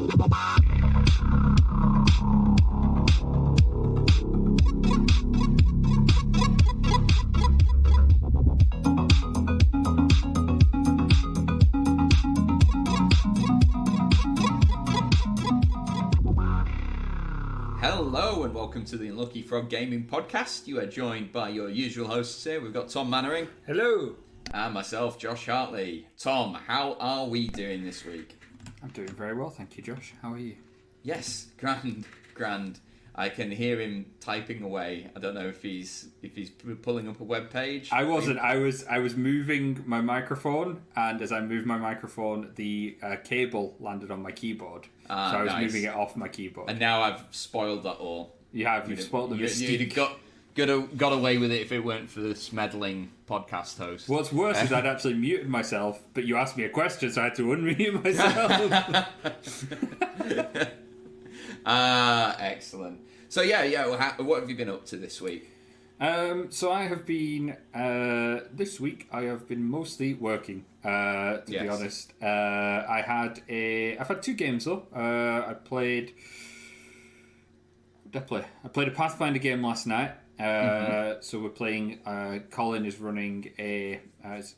Hello and welcome to the Unlucky Frog Gaming Podcast. You are joined by your usual hosts here. We've got Tom Mannering. Hello. And myself, Josh Hartley. Tom, how are we doing this week? I'm doing very well, thank you, Josh. How are you? Yes, grand. I can hear him typing away. I don't know if he's pulling up a web page. I wasn't. I was moving my microphone, and as I moved my microphone, the cable landed on my keyboard. So I was moving it off my keyboard. And now I've spoiled that all. You have. You've spoiled the mystique. You'd have got away with it if it weren't for this meddling podcast host. What's worse is I'd actually muted myself, but you asked me a question, so I had to unmute myself. Excellent. So what have you been up to this week? So I have been this week. I have been mostly working. To be honest, I've had two games though. I played a Pathfinder game last night. So we're playing. Colin is running a.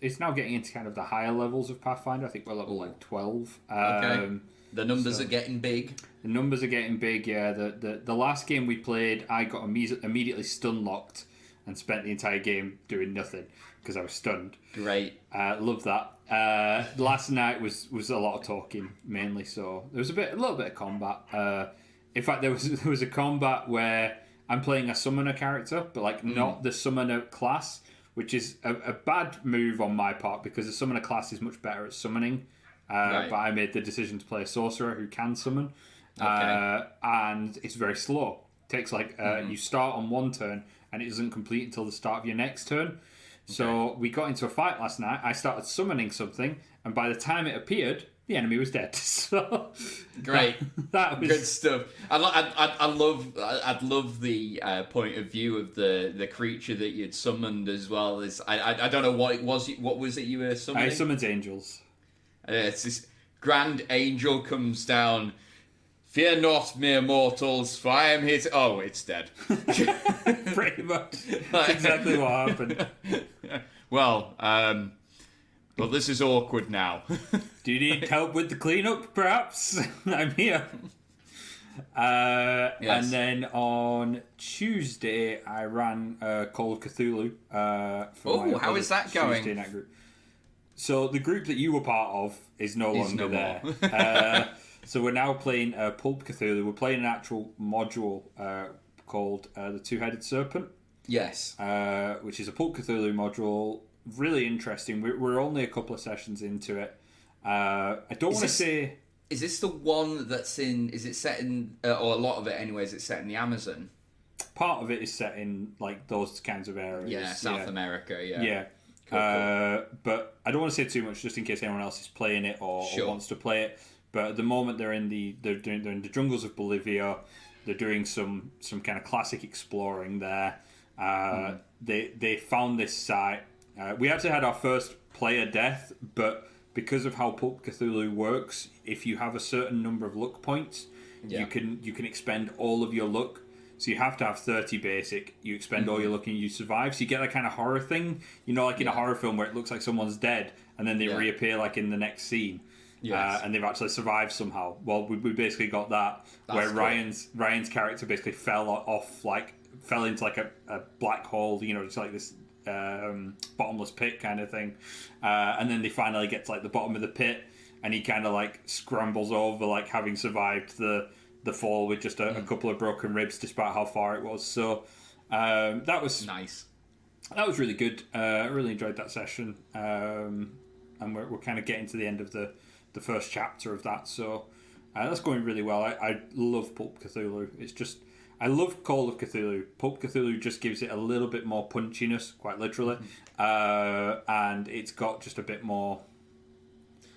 It's now getting into kind of the higher levels of Pathfinder. I think we're level like 12. Okay. The numbers are getting big. The numbers are getting big. Yeah. The last game we played, I got immediately stun locked and spent the entire game doing nothing because I was stunned. Great. Love that. Last night was a lot of talking mainly. So there was a little bit of combat. In fact, there was a combat where I'm playing a summoner character, but not the summoner class, which is a bad move on my part because the summoner class is much better at summoning. Right. But I made the decision to play a sorcerer who can summon, and it's very slow. It takes you start on one turn and it doesn't complete until the start of your next turn. Okay. So we got into a fight last night. I started summoning something, and by the time it appeared, the enemy was dead. So great, that was good stuff. I'd love the point of view of the creature that you'd summoned as well. As I don't know what it was. What was it you were summoning? I summoned angels. It's this grand angel comes down. Fear not, mere mortals, for I am here to... Oh, it's dead. Pretty much. That's exactly what happened. Well, this is awkward now. Do you need help with the cleanup, perhaps? I'm here. Yes. And then on Tuesday, I ran Call of Cthulhu. How is that going? Tuesday night group. So the group that you were part of is no longer there. So we're now playing Pulp Cthulhu. We're playing an actual module called The Two-Headed Serpent. Yes. Which is a Pulp Cthulhu module. Really interesting. We're only a couple of sessions into it. I don't want to say... Is this the one that's in... Is it set in... or a lot of it anyway, is it set in the Amazon? Part of it is set in those kinds of areas. Yeah, South America, yeah. Yeah. Cool. But I don't want to say too much just in case anyone else is playing it or wants to play it. But at the moment they're in the jungles of Bolivia. They're doing some kind of classic exploring there. They found this site. We actually had our first player death, but because of how Pulp Cthulhu works, if you have a certain number of luck points, you can expend all of your luck. So you have to have 30 basic. You expend all your luck and you survive. So you get that kind of horror thing, in a horror film where it looks like someone's dead and then they reappear in the next scene. Yes. And they've actually survived somehow. Well, we basically got that. That's where cool. Ryan's character basically fell into a black hole, just like this bottomless pit kind of thing. And then they finally get to the bottom of the pit, and he kind of scrambles over, having survived the fall with just a couple of broken ribs, despite how far it was. So that was nice. That was really good. I really enjoyed that session. And we're kind of getting to the end of the first chapter of that, so that's going really well. I love Pulp Cthulhu. It's just, I love Call of Cthulhu. Pulp Cthulhu just gives it a little bit more punchiness, quite literally, and it's got just a bit more,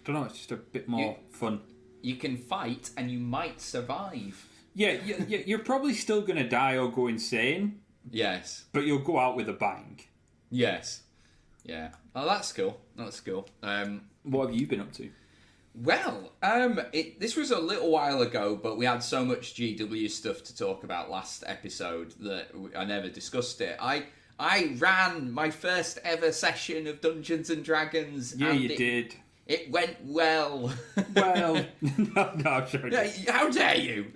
it's just a bit more fun. You can fight and you might survive. Yeah, you're probably still going to die or go insane. Yes. But you'll go out with a bang. Yes. Yeah. Oh, that's cool. What have you been up to? Well, this was a little while ago, but we had so much GW stuff to talk about last episode that I never discussed it. I ran my first ever session of Dungeons and Dragons. Yeah, and you did. It went well. Well, no, sure. How dare you?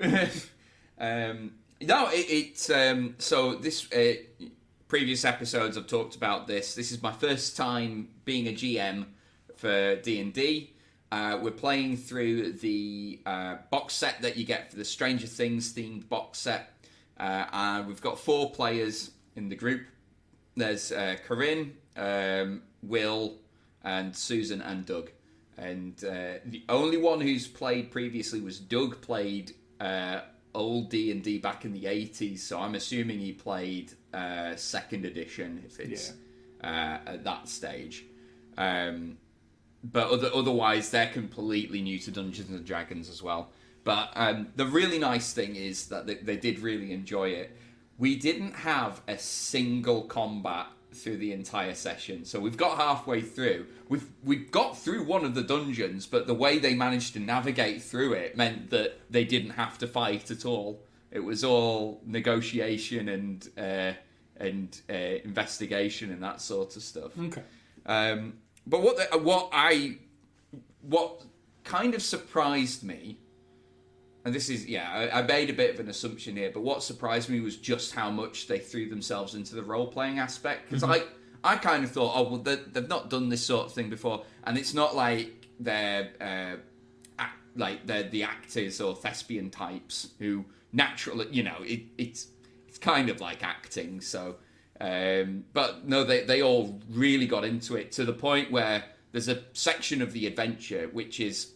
So this previous episodes I've talked about this. This is my first time being a GM for D&D. We're playing through the box set that you get for the Stranger Things themed box set. And we've got 4 players in the group. There's Corinne, Will, and Susan and Doug. And the only one who's played previously was Doug. Played old D&D back in the 80s, so I'm assuming he played 2nd edition if it's at that stage. But otherwise, they're completely new to Dungeons and Dragons as well. But the really nice thing is that they did really enjoy it. We didn't have a single combat through the entire session, so we've got halfway through. We've got through one of the dungeons, but the way they managed to navigate through it meant that they didn't have to fight at all. It was all negotiation and investigation and that sort of stuff. Okay. But what kind of surprised me, and this is, I made a bit of an assumption here, but what surprised me was just how much they threw themselves into the role-playing aspect. Because I kind of thought, oh, well, they've not done this sort of thing before, and it's not like they're the actors or thespian types who naturally, it's kind of like acting, so... but no, they all really got into it to the point where there's a section of the adventure which is,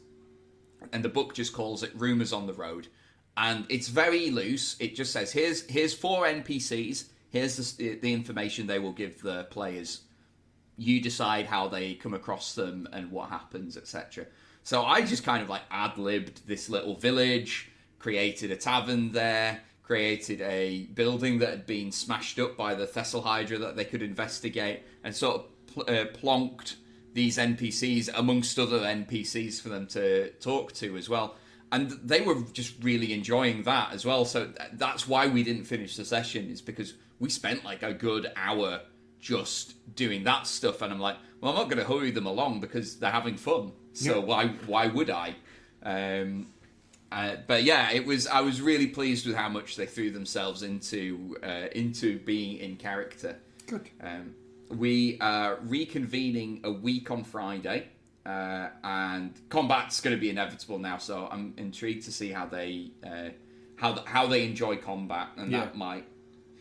and the book just calls it Rumours on the Road, and it's very loose. It just says here's 4 NPCs, here's the information they will give the players. You decide how they come across them and what happens, etc. So I just kind of like ad-libbed this little village, created a tavern there, created a building that had been smashed up by the Thessal Hydra that they could investigate, and sort of plonked these NPCs amongst other NPCs for them to talk to as well. And they were just really enjoying that as well. So that's why we didn't finish the session, is because we spent like a good hour just doing that stuff. And I'm like, well, I'm not going to hurry them along because they're having fun. So why would I? But yeah, I was really pleased with how much they threw themselves into being in character. Good. We are reconvening a week on Friday, and combat's going to be inevitable now. So I'm intrigued to see how they enjoy combat, and that might,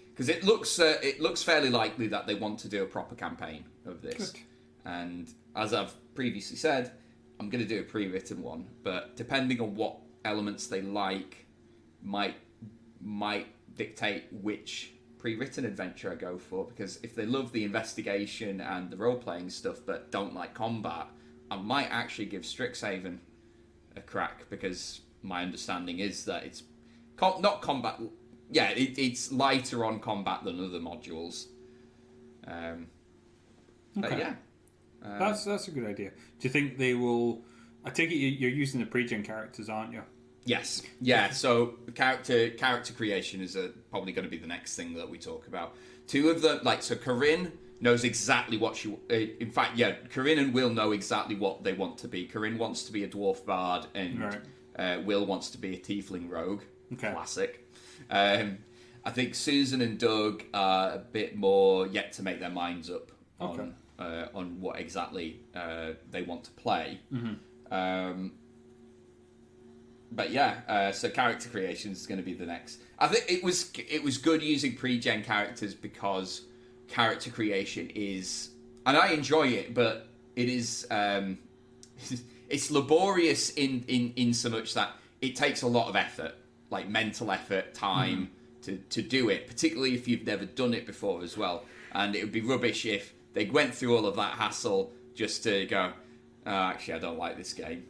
because it looks fairly likely that they want to do a proper campaign of this. Good. And as I've previously said, I'm going to do a pre-written one, but depending on what elements they like might dictate which pre-written adventure I go for, because if they love the investigation and the role-playing stuff but don't like combat, I might actually give Strixhaven a crack, because my understanding is that it's not combat, it's lighter on combat than other modules. But yeah, that's a good idea. Do you think they will? I take it you're using the pre-gen characters, aren't you? Yes. Yeah, so character creation is probably going to be the next thing that we talk about. 2 of them, so Corinne knows exactly what she... in fact, Corinne and Will know exactly what they want to be. Corinne wants to be a dwarf bard, and Will wants to be a tiefling rogue. Okay. Classic. I think Susan and Doug are a bit more yet to make their minds up on what exactly they want to play. Mm-hmm. But so character creation is going to be the next. I think it was good using pre-gen characters, because character creation is, and I enjoy it, but it is it's laborious in so much that it takes a lot of effort, like mental effort, time to do it, particularly if you've never done it before as well. And it would be rubbish if they went through all of that hassle just to go, oh, actually, I don't like this game.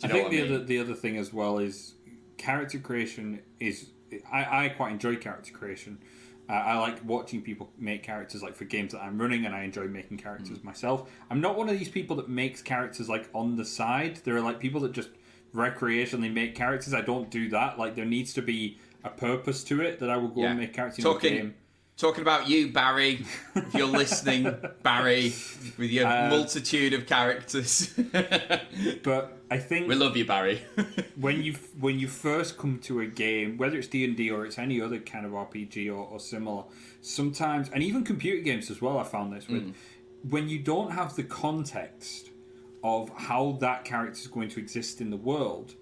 I think the other thing as well is character creation is... I quite enjoy character creation, I like watching people make characters like for games that I'm running, and I enjoy making characters myself. I'm not one of these people that makes characters like on the side. There are like people that just recreationally make characters. I don't do that. Like there needs to be a purpose to it that I will go and make characters in the game. Talking about you, Barry, if you're listening, Barry, with your multitude of characters. But I think we love you, Barry. when you first come to a game, whether it's D&D or it's any other kind of RPG or similar, sometimes, and even computer games as well, I found this with, when you don't have the context of how that character is going to exist in the world,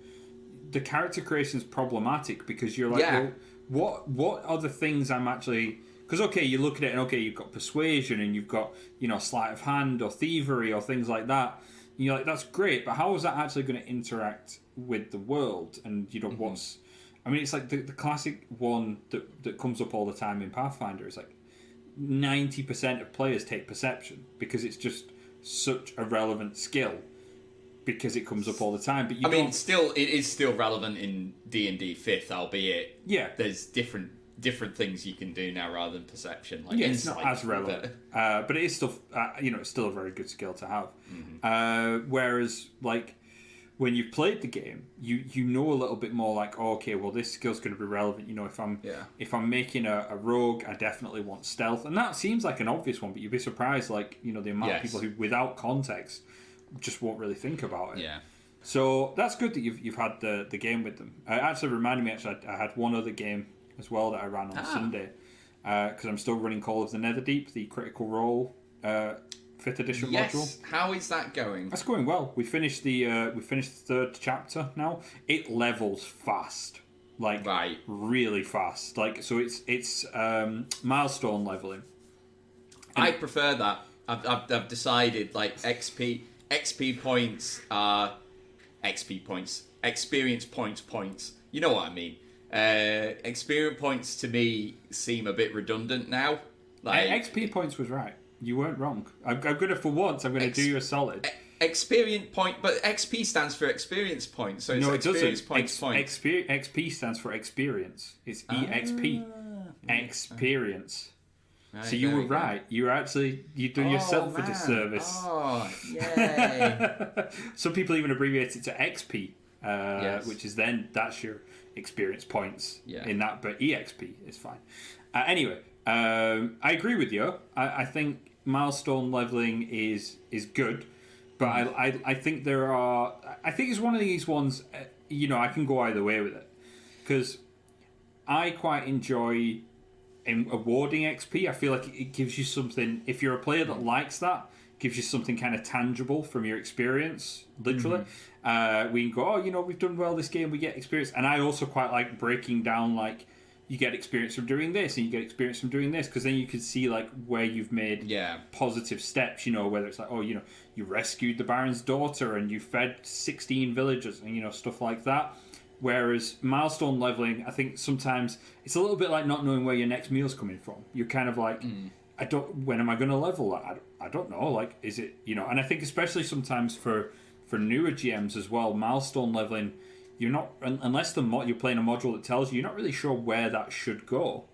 the character creation is problematic because you're like, well, what are the things I'm actually... Because, okay, you look at it and, okay, you've got persuasion and you've got, sleight of hand or thievery or things like that. And you're like, that's great, but how is that actually going to interact with the world? And, what's... I mean, it's like the classic one that comes up all the time in Pathfinder is like 90% of players take perception because it's just such a relevant skill because it comes up all the time. But it is still relevant in D&D 5th, albeit there's different things you can do now rather than perception. Like it's not as relevant, but it is still, it's still a very good skill to have. Whereas, like, when you've played the game, you know a little bit more. Like, oh, okay, well, this skill's going to be relevant. If I'm making a rogue, I definitely want stealth, and that seems like an obvious one. But you'd be surprised, like, the amount of people who, without context, just won't really think about it. Yeah. So that's good that you've had the game with them. It actually reminded me. I had one other game as well that I ran on Sunday because I'm still running Call of the Netherdeep, the Critical Role 5th edition module. How is that going? That's going well. We finished the 3rd chapter now. It levels fast, like really fast. Like so, it's milestone leveling. And I prefer that. I've decided like XP points are XP points, experience points. You know what I mean. Experience points to me seem a bit redundant now. Like XP points was right. You weren't wrong. I'm gonna for once. I'm gonna do you a solid. Experience point, but XP stands for experience points. So it's no, it experience doesn't. points. XP stands for experience. It's EXP. Experience. Right, so you were right. You done yourself a disservice. Oh, yay! Some people even abbreviate it to XP, which is then that's your experience points in that, but EXP is fine. Anyway, I agree with you. I think milestone leveling is good, but I think I think it's one of these ones. I can go either way with it because I quite enjoy awarding XP. I feel like it gives you something. If you're a player that likes that, gives you something kind of tangible from your experience, literally. We can go, we've done well this game, we get experience. And I also quite like breaking down, like, you get experience from doing this, and you get experience from doing this, because then you can see, like, where you've made positive steps, whether it's like, you rescued the Baron's daughter, and you fed 16 villagers, and, stuff like that. Whereas milestone leveling, I think sometimes it's a little bit like not knowing where your next meal's coming from. You're kind of like, when am I going to level that? I don't know. Like, is it, and I think especially sometimes for newer GMs as well, milestone leveling, you're not, unless you're playing a module that tells you, you're not really sure where that should go.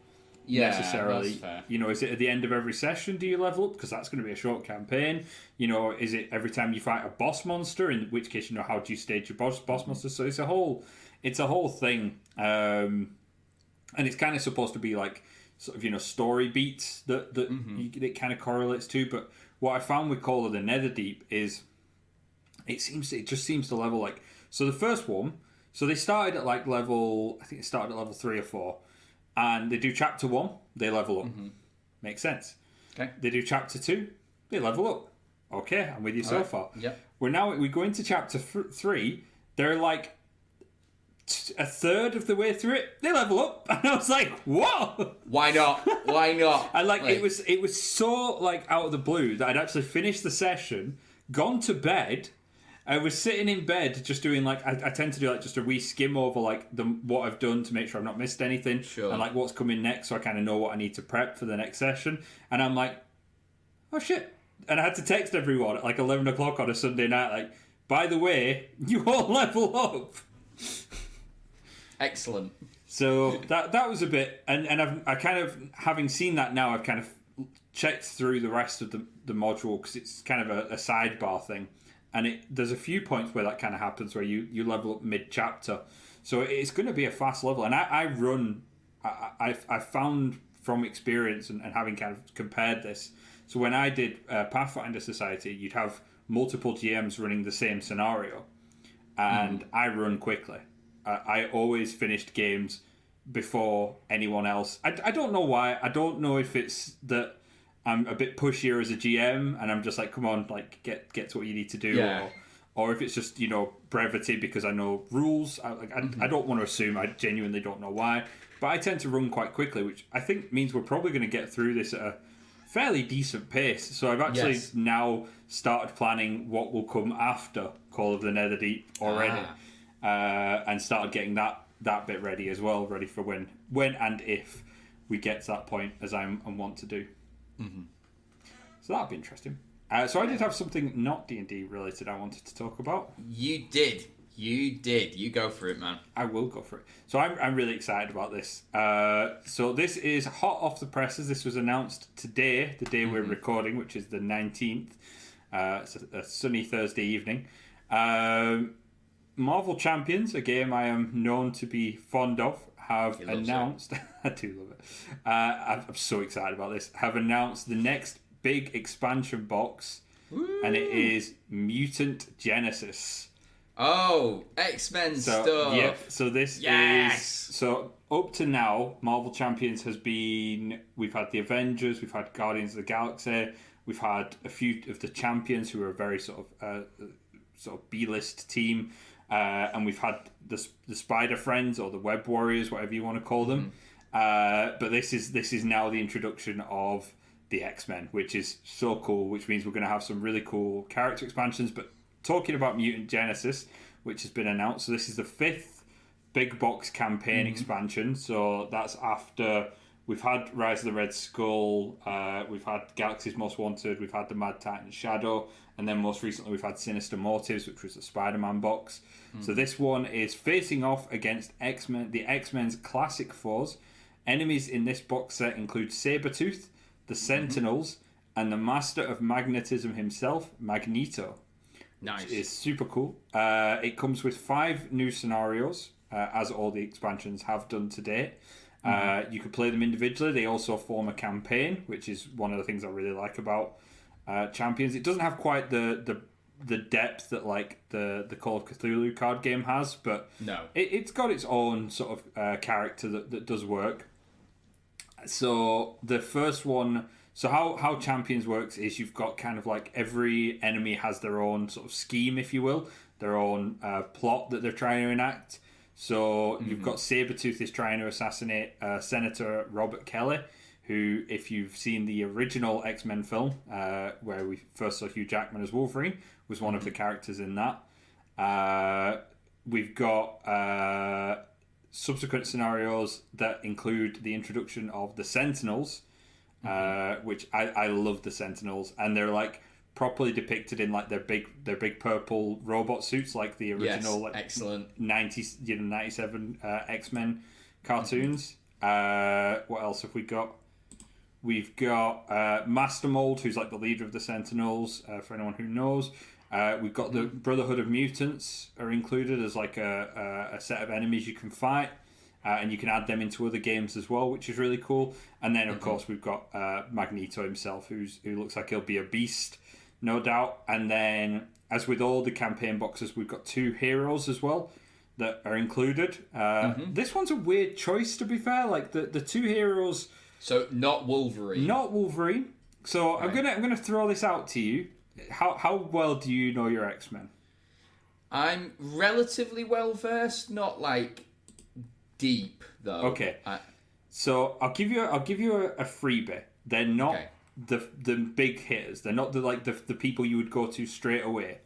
Necessarily. That's fair. Is it at the end of every session do you level up? Because that's going to be a short campaign. Is it every time you fight a boss monster? In which case, how do you stage your boss monster? So it's a whole thing. And it's kind of supposed to be like, sort of, story beats that it kind of correlates to. But what I found with Call of the Netherdeep is it just seems to level like, so the first one, so they started at like level, I think it started at level 3 or 4, and they do chapter 1, they level up. Makes sense. Okay. They do chapter 2, they level up. Okay, I'm with you so far. Yep. We go into chapter 3, they're like a third of the way through it, they level up, and I was like, "What? Why not? Why not?" And it was so like out of the blue that I'd actually finished the session, gone to bed. I was sitting in bed just doing like I tend to do like just a wee skim over like what I've done to make sure I've not missed anything, and like what's coming next, so I kind of know what I need to prep for the next session. And I'm like, "Oh shit!" And I had to text everyone at like 11 o'clock on a Sunday night, like, "By the way, you all level up." Excellent. So that was a bit, and I kind of, having seen that now, I've kind of checked through the rest of the module because it's kind of a sidebar thing, and there's a few points where that kind of happens where you level up mid chapter, so it's going to be a fast level, and I found from experience and having kind of compared this. So when I did Pathfinder Society, you'd have multiple GMs running the same scenario, and I run quickly. I always finished games before anyone else. I don't know why. I don't know if it's that I'm a bit pushier as a GM and I'm just like, come on, like get to what you need to do, or if it's just, brevity because I know rules. I don't want to assume. I genuinely don't know why, but I tend to run quite quickly, which I think means we're probably going to get through this at a fairly decent pace. So I've actually now started planning what will come after Call of the Netherdeep already, and started getting that bit ready as well, ready for when and if we get to that point, as I want to do. So that'll be interesting. So I did have something not D&D related I wanted to talk about. You did. You go for it, man. I will go for it. So I'm really excited about this. So this is hot off the presses. This was announced today, the day we're recording, which is the 19th. It's a sunny Thursday evening. Marvel Champions, a game I am known to be fond of, have announced... I do love it. I'm so excited about this. Have announced the next big expansion box, and it is Mutant Genesis. Oh, X-Men stuff. Yep. So this is... So up to now, Marvel Champions has been... We've had the Avengers, we've had Guardians of the Galaxy, we've had a few of the Champions who are a very sort of B-list team, and we've had the Spider Friends or the Web Warriors, whatever you want to call them. But this is now the introduction of the X-Men, which is so cool, which means we're going to have some really cool character expansions. But talking about Mutant Genesis, which has been announced, so this is the 5th big box campaign expansion. So that's after we've had Rise of the Red Skull, we've had Galaxy's Most Wanted, we've had the Mad Titan Shadow, and then most recently we've had Sinister Motives, which was the Spider-Man box. So this one is facing off against X-Men, the X-Men's classic foes. Enemies in this box set include Sabretooth, the Sentinels, and the Master of Magnetism himself, Magneto. Nice. Which is super cool. It comes with 5 new scenarios, as all the expansions have done to date. You can play them individually. They also form a campaign, which is one of the things I really like about Champions. It doesn't have quite the depth that like the Call of Cthulhu card game has, but no, it's got its own sort of character that does work. So the first one, so how Champions works is you've got kind of like every enemy has their own sort of scheme, if you will, their own plot that they're trying to enact. So you've got Sabretooth is trying to assassinate Senator Robert Kelly, who, if you've seen the original X-Men film, where we first saw Hugh Jackman as Wolverine, was one of the characters in that. We've got subsequent scenarios that include the introduction of the Sentinels, which I love the Sentinels, and they're like properly depicted in like their big purple robot suits, like the original excellent 97 X-Men cartoons. What else have we got? We've got Master Mold, who's like the leader of the Sentinels, for anyone who knows. We've got the Brotherhood of Mutants are included as like a set of enemies you can fight, and you can add them into other games as well, which is really cool. And then of course we've got Magneto himself, who looks like he'll be a beast, no doubt. And then, as with all the campaign boxes, we've got 2 heroes as well that are included. This one's a weird choice, to be fair. Like the 2 heroes. So not Wolverine. Not Wolverine. So right. I'm gonna throw this out to you. How well do you know your X-Men? I'm relatively well versed, not like deep though. Okay. So I'll give you a freebie. They're not the big hitters. They're not the people you would go to straight away.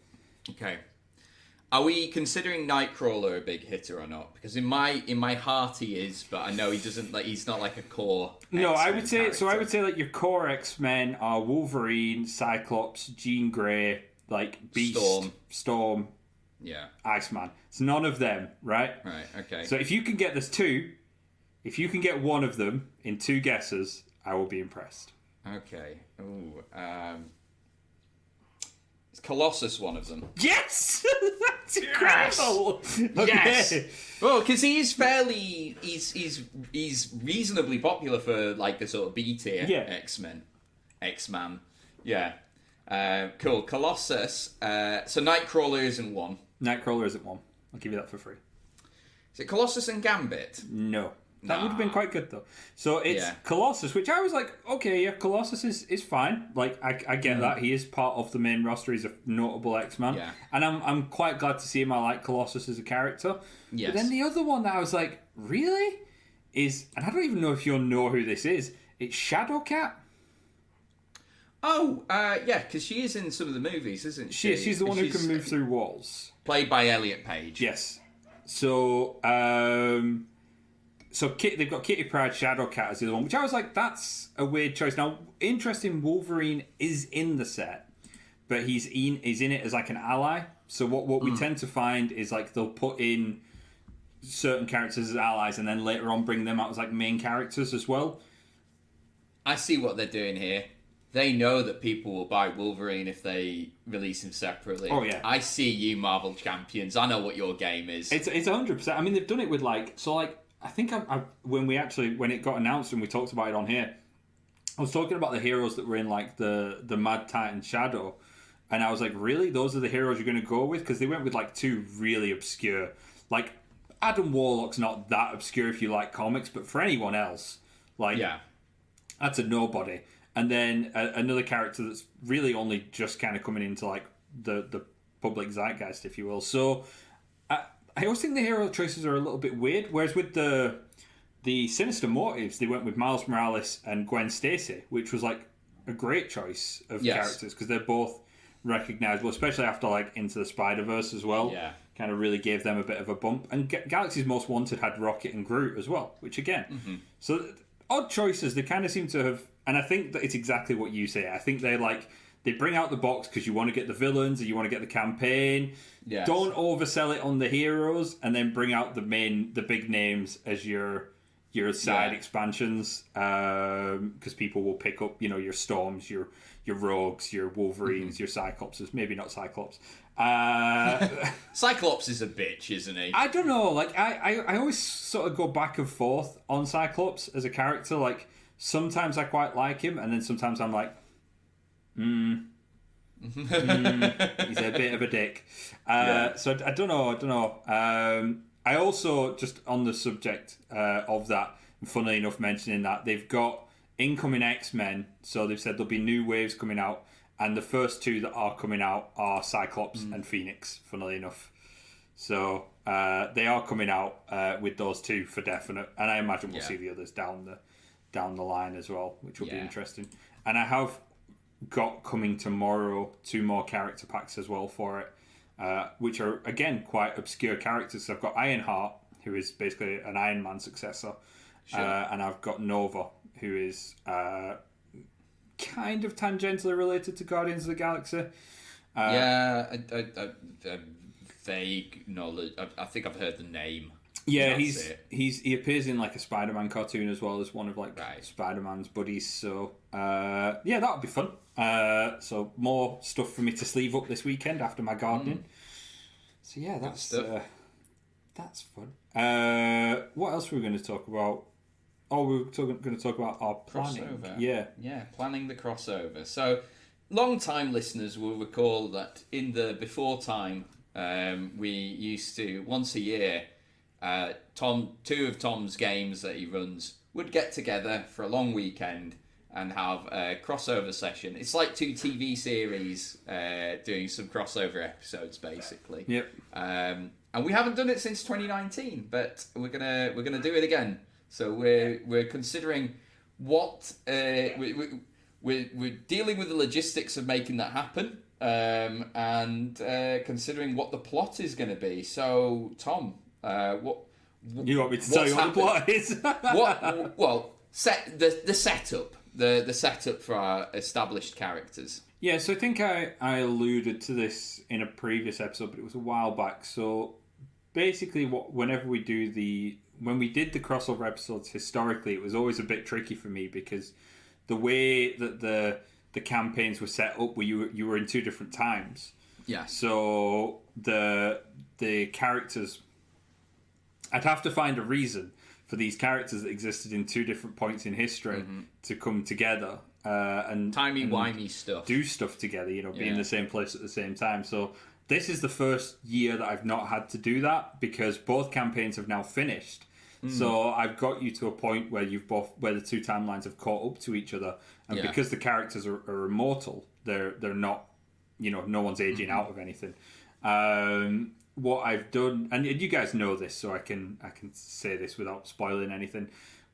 Okay. Are we considering Nightcrawler a big hitter or not? Because in my heart he is, but I know he doesn't he's not like a core No, X-Men I would say character. so. I would say like your core X-Men are Wolverine, Cyclops, Jean Grey, like Beast, Storm, yeah, Iceman. It's none of them, right? Right. Okay. So if you can get this 2, If you can get one of them in 2 guesses, I will be impressed. Okay. Ooh. Is Colossus one of them? Yes! That's incredible! Okay. Yes! Well, because he is fairly... He's reasonably popular for, like, the sort of B-tier X-Man. Yeah. Cool. Colossus. So Nightcrawler isn't one. Nightcrawler isn't one. I'll give you that for free. Is it Colossus and Gambit? No. That would have been quite good, though. So it's Colossus, which I was like, okay, yeah, Colossus is fine. Like, I get that. He is part of the main roster. He's a notable X-Man. Yeah. And I'm quite glad to see him. I like Colossus as a character. Yes. But then the other one that I was like, really? And I don't even know if you'll know who this is. It's Shadowcat. Oh, yeah, because she is in some of the movies, isn't she? She's the one who can move through walls. Played by Elliot Page. Yes. So, they've got Kitty Pryde, Shadowcat as the other one, which I was like, that's a weird choice. Now, interesting, Wolverine is in the set, but he's in it as like an ally. So what we tend to find is like they'll put in certain characters as allies and then later on bring them out as like main characters as well. I see what they're doing here. They know that people will buy Wolverine if they release him separately. Oh, yeah. I see you, Marvel Champions. I know what your game is. It's 100%. I mean, they've done it with I think when it got announced and we talked about it on here, I was talking about the heroes that were in like the Mad Titan Shadow, and I was like, really? Those are the heroes you're going to go with? Because they went with like 2 really obscure. Like, Adam Warlock's not that obscure if you like comics, but for anyone else, that's a nobody. And then another character that's really only just kind of coming into like the public zeitgeist, if you will. So I always think the hero choices are a little bit weird. Whereas with the Sinister Motives, they went with Miles Morales and Gwen Stacy, which was like a great choice of characters because they're both recognizable, especially after like Into the Spider-Verse as well. Yeah. Kind of really gave them a bit of a bump. And Galaxy's Most Wanted had Rocket and Groot as well, which again, so odd choices. They kind of seem to have. And I think that it's exactly what you say. I think they bring out the box because you want to get the villains and you want to get the campaign. Yes. Don't oversell it on the heroes, and then bring out the big names as your side expansions. Because people will pick up, your Storms, your Rogues, your Wolverines, your Cyclopses. Maybe not Cyclops. Cyclops is a bitch, isn't he? I don't know. Like I always sort of go back and forth on Cyclops as a character. Like. Sometimes I quite like him, and then sometimes I'm like, he's a bit of a dick. So I don't know. I also, just on the subject of that, and funnily enough mentioning that, they've got incoming X-Men, so they've said there'll be new waves coming out, and the first 2 that are coming out are Cyclops and Phoenix, funnily enough. So they are coming out with those 2 for definite, and I imagine we'll see the others down the line as well, which will be interesting. And I have got coming tomorrow 2 more character packs as well for it, which are again quite obscure characters. So I've got Ironheart, who is basically an Iron Man successor, and I've got Nova, who is kind of tangentially related to Guardians of the Galaxy. Vague knowledge. I think I've heard the name. Yeah, he appears in like a Spider-Man cartoon as well as one of like Spider-Man's buddies. So that would be fun. So more stuff for me to sleeve up this weekend after my gardening. So yeah, that's fun. What else were we going to talk about? Oh, we were going to talk about our planning. Crossover. Yeah, planning the crossover. So long-time listeners will recall that in the before time, we used to once a year. 2 of Tom's games that he runs would get together for a long weekend and have a crossover session. It's like 2 TV series doing some crossover episodes, basically. Yep. And we haven't done it since 2019, but we're gonna do it again. So we're considering what we're dealing with the logistics of making that happen, and considering what the plot is going to be. So Tom. What you want me to tell you what the plot is? The setup, the setup for our established characters. Yeah, so I think I alluded to this in a previous episode, but it was a while back. So basically whenever we do when we did the crossover episodes historically, it was always a bit tricky for me because the way that the campaigns were set up, where you were in two different times. Yeah. So the characters, I'd have to find a reason for these characters that existed in two different points in history to come together and timey-wimey stuff, do stuff together. Be in the same place at the same time. So this is the first year that I've not had to do that because both campaigns have now finished. So I've got you to a point where where the two timelines have caught up to each other, and because the characters are immortal, they're not, no one's aging out of anything. What I've done, and you guys know this, so I can say this without spoiling anything.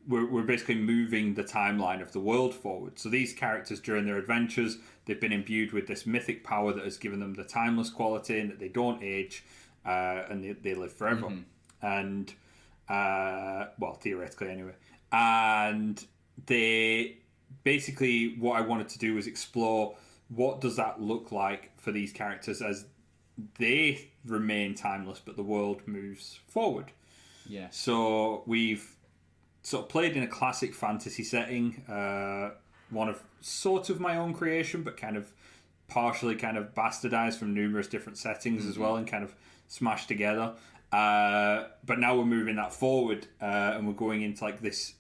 We're basically moving the timeline of the world forward. So these characters, during their adventures, they've been imbued with this mythic power that has given them the timeless quality, and that they don't age, and they live forever. And well, theoretically anyway. And they basically, what I wanted to do was explore what does that look like for these characters as they remain timeless, but the world moves forward. Yeah. So we've sort of played in a classic fantasy setting, one of sort of my own creation, but kind of partially kind of bastardized from numerous different settings as well, and kind of smashed together. But now we're moving that forward, and we're going into like this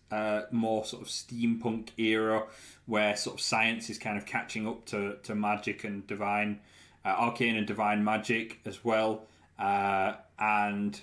more sort of steampunk era where sort of science is kind of catching up to magic and divine, arcane and divine magic as well, and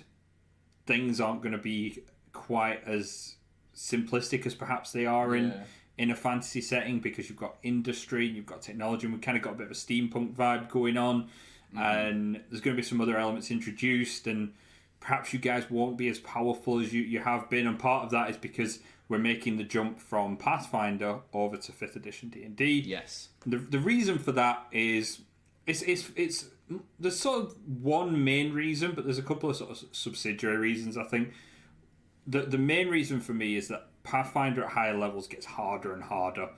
things aren't going to be quite as simplistic as perhaps they are in a fantasy setting, because you've got industry, you've got technology, and we've kind of got a bit of a steampunk vibe going on, and there's going to be some other elements introduced, and perhaps you guys won't be as powerful as you have been, and part of that is because we're making the jump from Pathfinder over to 5th edition D&D. Yes. The reason for that is it's there's sort of one main reason, but there's a couple of sort of subsidiary reasons. I think the main reason for me is that Pathfinder at higher levels gets harder and harder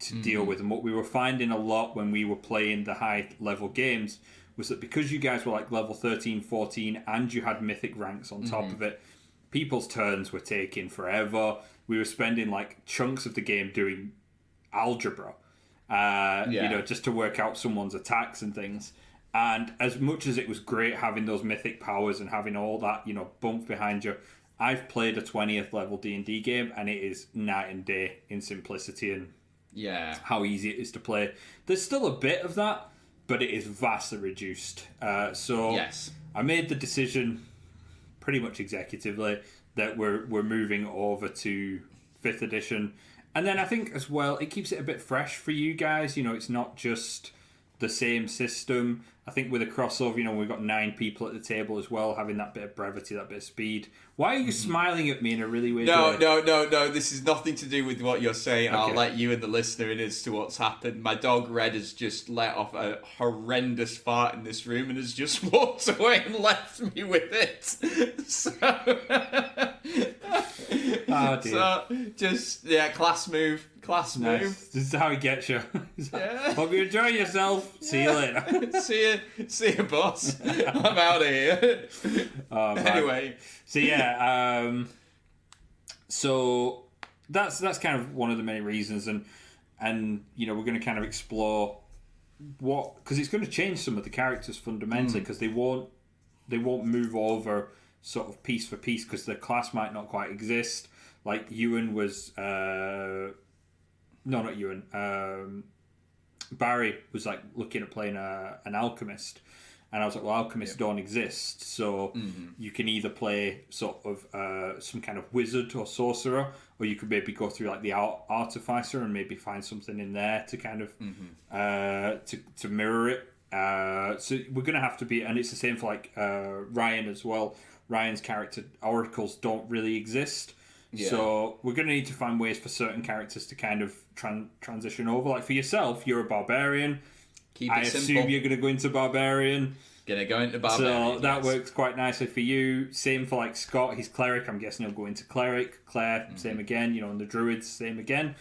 to deal with, and what we were finding a lot when we were playing the high level games was that because you guys were like level 13, 14, and you had mythic ranks on top of it, people's turns were taking forever. We were spending like chunks of the game doing algebra, just to work out someone's attacks and things. And as much as it was great having those mythic powers and having all that, bump behind you, I've played a 20th level D&D game, and it is night and day in simplicity and how easy it is to play. There's still a bit of that, but it is vastly reduced. I made the decision pretty much executively that we're moving over to 5th edition. And then I think as well, it keeps it a bit fresh for you guys. It's not just the same system. I think with a crossover, we've got 9 people at the table as well, having that bit of brevity, that bit of speed. Why are you smiling at me in a really weird way? No. This is nothing to do with what you're saying. Okay. I'll let you and the listener in as to what's happened. My dog Red has just let off a horrendous fart in this room and has just walked away and left me with it. So, oh dear. Class move. This is how he gets you. Hope you enjoy yourself. See you later. See you, boss. I'm out of here. Anyway. So that's kind of one of the main reasons, and we're going to kind of explore because it's going to change some of the characters fundamentally, because they won't move over sort of piece for piece, because the class might not quite exist. Like Ewan was not Ewan. Barry was like looking at playing an alchemist, and I was like, well, alchemists don't exist, so you can either play sort of some kind of wizard or sorcerer, or you could maybe go through like the artificer and maybe find something in there to kind of to mirror it. So we're going to have to be, and it's the same for like Ryan as well. Ryan's character oracles don't really exist. Yeah. So we're going to need to find ways for certain characters to kind of transition over. Like for yourself, you're a barbarian. I assume you're going to go into barbarian. Going to go into barbarian. So that works quite nicely for you. Same for like Scott, he's cleric. I'm guessing he'll go into cleric. Claire, same again. And the druids, same again.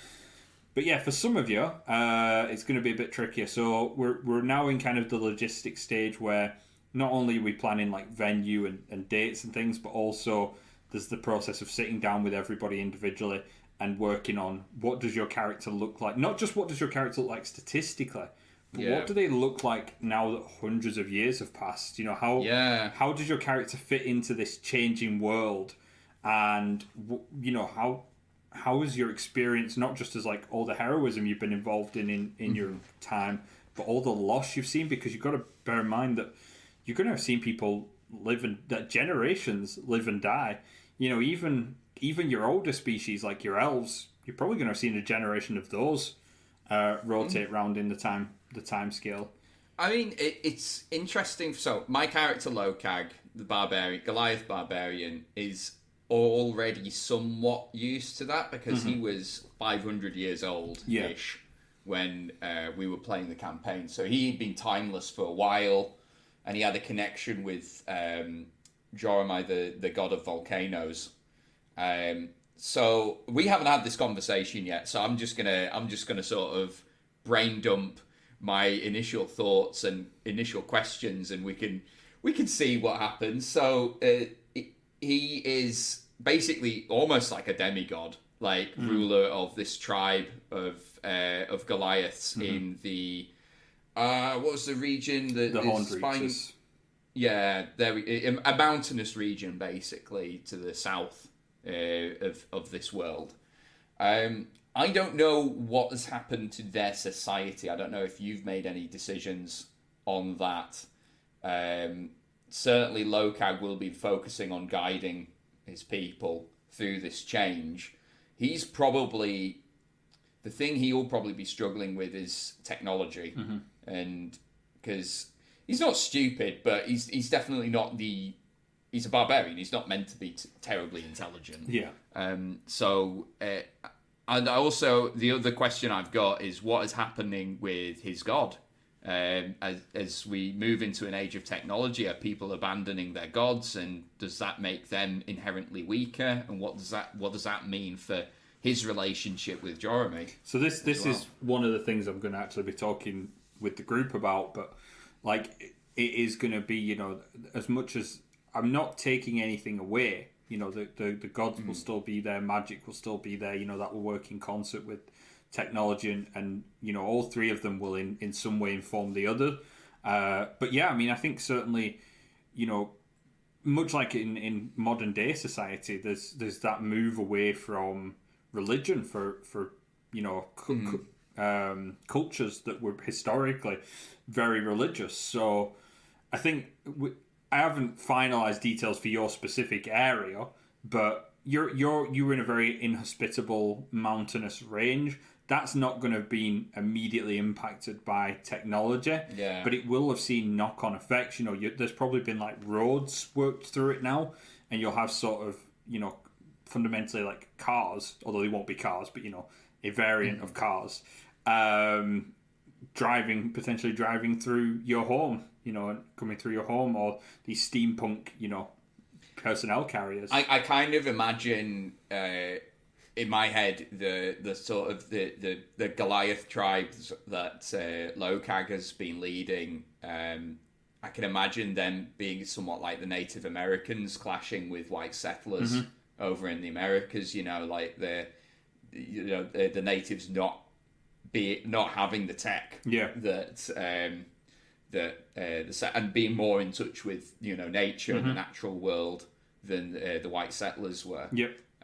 But yeah, for some of you, it's going to be a bit trickier. So we're now in kind of the logistics stage where not only are we planning like venue and dates and things, but also there's the process of sitting down with everybody individually and working on what does your character look like. Not just what does your character look like statistically, but what do they look like now that hundreds of years have passed? You know, how does your character fit into this changing world? And, you know, how is your experience, not just as like all the heroism you've been involved in your time, but all the loss you've seen? Because you've got to bear in mind that you're going to have seen people that generations live and die. You know, even your older species, like your elves, you're probably going to have seen a generation of those rotate round in the time scale. I mean, it's interesting. So my character Lokag, the barbarian, Goliath barbarian, is already somewhat used to that because he was 500 years old-ish when we were playing the campaign. So he'd been timeless for a while, and he had a connection with Joramai, the god of volcanoes. So we haven't had this conversation yet. So I'm just gonna sort of brain dump my initial thoughts and initial questions, and we can see what happens. So he is basically almost like a demigod, like ruler of this tribe of Goliaths in the what was the region that the Horned Reaches. Yeah, a mountainous region basically to the south of this world. I don't know what has happened to their society. I don't know if you've made any decisions on that. Certainly Lokag will be focusing on guiding his people through this change. He's probably... The thing he'll probably be struggling with is technology. And because he's not stupid, but he's definitely not the... He's a barbarian. He's not meant to be terribly intelligent. Yeah. So... and also, the other question I've got is what is happening with his god? As we move into an age of technology, are people abandoning their gods, and does that make them inherently weaker? And what does that mean for his relationship with Joramai? So this is one of the things I'm going to actually be talking with the group about. But like, it is going to be, you know, as much as I'm not taking anything away. You know, the gods will still be there, magic will still be there, you know, that will work in concert with technology, and you know, all three of them will in some way inform the other. But yeah, I mean, I think certainly, you know, much like in modern day society, there's that move away from religion for you know, cultures that were historically very religious. So I think... I haven't finalised details for your specific area, but you're in a very inhospitable mountainous range. That's not going to have been immediately impacted by technology, but it will have seen knock-on effects. You know, there's probably been like roads worked through it now, and you'll have sort of, you know, fundamentally like cars, although they won't be cars, but you know, a variant of cars, potentially driving through your home. You know, and coming through your home, or these steampunk, you know, personnel carriers. I kind of imagine in my head the sort of the Goliath tribes that Lokag has been leading. I can imagine them being somewhat like the Native Americans clashing with white settlers over in the Americas. You know, like the natives not having the tech and being more in touch with, you know, nature and the natural world than the white settlers were.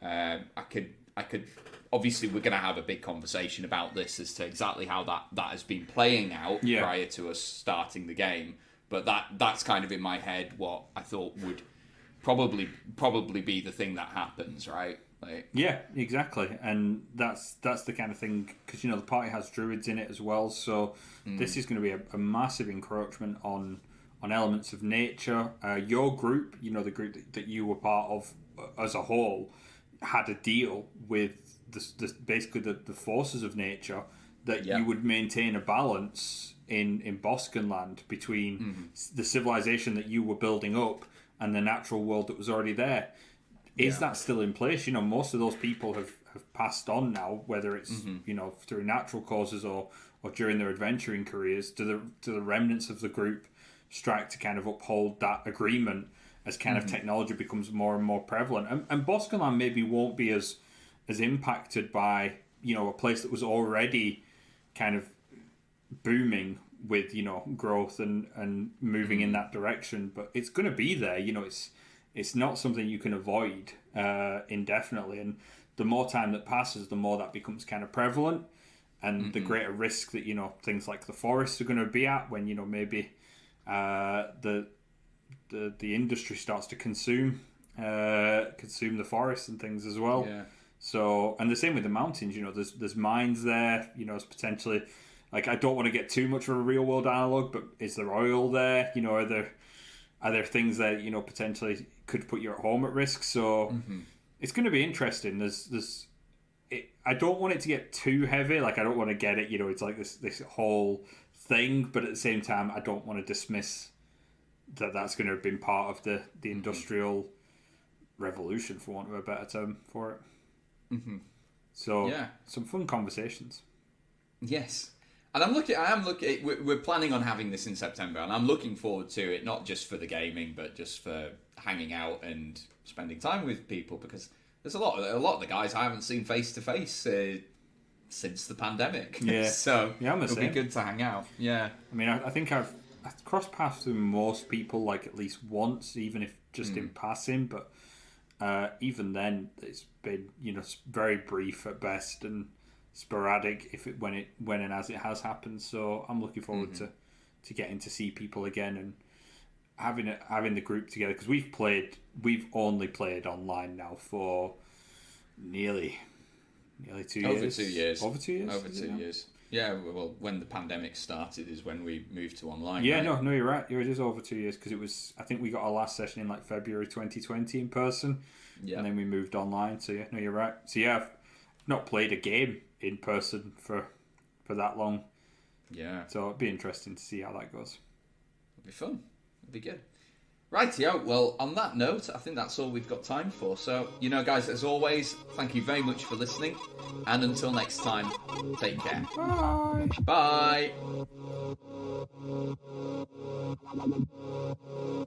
I could obviously we're going to have a big conversation about this as to exactly how that has been playing out prior to us starting the game. But that's kind of in my head what I thought would probably be the thing that happens, right? Like, yeah, exactly, and that's the kind of thing, because you know the party has druids in it as well, so this is going to be a massive encroachment on elements of nature. Your group, you know, the group that you were part of as a whole, had a deal with basically the forces of nature that you would maintain a balance in Boskenland between the civilization that you were building up and the natural world that was already there. Is that still in place? You know, most of those people have passed on now, whether it's you know, through natural causes or during their adventuring careers. Do the remnants of the group strike to kind of uphold that agreement as kind of technology becomes more and more prevalent. And Boscaland maybe won't be as impacted by, a place that was already kind of booming with, growth and moving in that direction. But it's going to be there. It's not something you can avoid indefinitely. And the more time that passes, the more that becomes kind of prevalent, and the greater risk that things like the forests are going to be at when maybe the industry starts to consume the forests and things as well. Yeah. So, and the same with the mountains. There's mines there. It's potentially, like, I don't want to get too much of a real world analog, but is there oil there? Are there things that potentially could put you at home at risk? So it's going to be interesting. I don't want it to get too heavy. Like, I don't want to get it. It's like this whole thing, but at the same time, I don't want to dismiss that's going to have been part of the industrial revolution, for want of a better term for it. So some fun conversations. Yes. And I am looking. We're planning on having this in September, and I'm looking forward to it. Not just for the gaming, but just for hanging out and spending time with people. Because there's a lot of the guys I haven't seen face to face since the pandemic. Yeah. So it'll be same. good to hang out. Yeah. I mean, I think I've crossed paths with most people like at least once, even if just in passing. But even then, it's been very brief at best and sporadic when and as it has happened. So I'm looking forward to getting to see people again and having the group together, because we've only played online now for nearly 2 years. Over 2 years. Yeah, well, when the pandemic started is when we moved to online. Yeah, right? no, you're right. It is over 2 years, because I think we got our last session in like February 2020 in person, and then we moved online. So yeah, no, you're right. So yeah, I've not played a game in person for that long. Yeah. So it'd be interesting to see how that goes. It'll be fun. It'll be good. Rightio. Well, on that note, I think that's all we've got time for. So, guys, as always, thank you very much for listening. And until next time, take care. Bye. Bye.